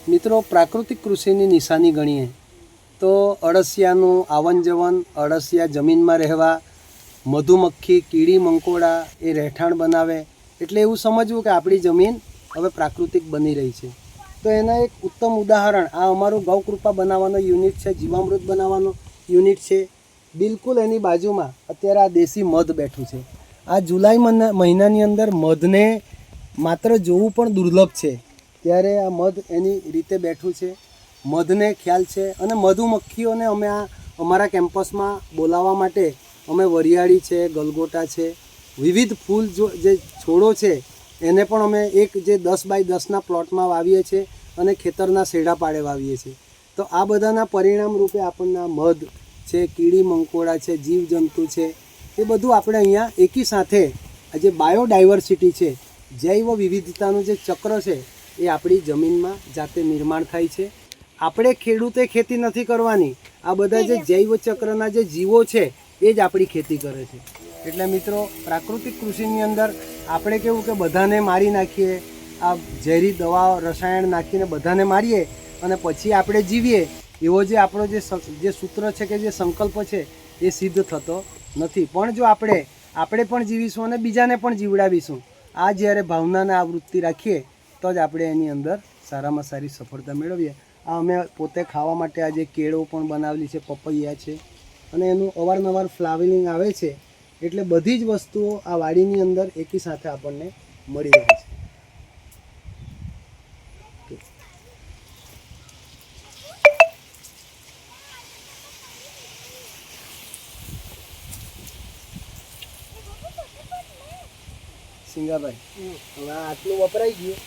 મિત્રો, પ્રાકૃતિક કૃષિની નિશાની ગણીએ તો અળસિયાનું આવન જવન, અળસિયા જમીનમાં રહેવા, મધુમક્ખી, કીડી મંકોડા એ રહેઠાણ બનાવે, એટલે એવું સમજવું કે આપણી જમીન હવે પ્રાકૃતિક બની રહી છે. તો એના એક ઉત્તમ ઉદાહરણ આ અમારું ગૌકૃપા બનાવવાનો યુનિટ છે, જીવામૃત બનાવવાનો યુનિટ છે. બિલકુલ એની બાજુમાં અત્યારે આ દેશી મધ બેઠું છે. આ જુલાઈ મહિનાની અંદર મધને માત્ર જોવું પણ દુર્લભ છે, ત્યારે આ મધ એની રીતે બેઠું છે. મધને ખ્યાલ છે અને મધુમક્ખીઓને અમે આ અમારા કેમ્પસમાં બોલાવવા માટે અમે વરિયાળી છે, ગલગોટા છે, વિવિધ ફૂલ જે છોડો છે એને પણ અમે એક જે 10 બાય 10ના પ્લોટમાં વાવીએ છીએ અને ખેતરના શેઢા પાડે વાવીએ છીએ. તો આ બધાના પરિણામ રૂપે આપણને આ મધ છે, કીડી મંકોડા છે, જીવજંતુ છે, એ બધું આપણે અહીંયા એકી સાથે આ જે બાયોડાયવર્સિટી છે, જૈવ વિવિધતાનું જે ચક્ર છે એ આપણી જમીનમાં જાતે નિર્માણ થાય છે. આપણે ખેડૂતે ખેતી નથી કરવાની, આ બધા જે જૈવ ચક્રના જે જીવો છે એ જ આપણી ખેતી કરે છે. એટલે મિત્રો, પ્રાકૃતિક કૃષિની અંદર આપણે કેવું કે બધાને મારી નાખીએ, આ ઝેરી દવા રસાયણ નાખીને બધાને મારીએ અને પછી આપણે જીવીએ, એવો જે આપણો જે સૂત્ર છે કે જે સંકલ્પ છે એ સિદ્ધ થતો નથી. પણ જો આપણે પણ જીવીશું અને બીજાને પણ જીવડાવીશું, આ જ્યારે ભાવનાને આ વૃત્તિ રાખીએ તો જ આપણે એની અંદર સારામાં સારી સફળતા મેળવીએ. આ અમે પોતે ખાવા માટે આજે કેળો પણ બનાવેલી છે, પપૈયા છે, અને એનું અવારનવાર ફ્લાવરિંગ આવે છે. એટલે બધી જ વસ્તુઓ આ વાડીની અંદર એકી સાથે આપણને મળી રહે છે. સિંગાભાઈ, હવે આટલું વપરાઈ ગયું.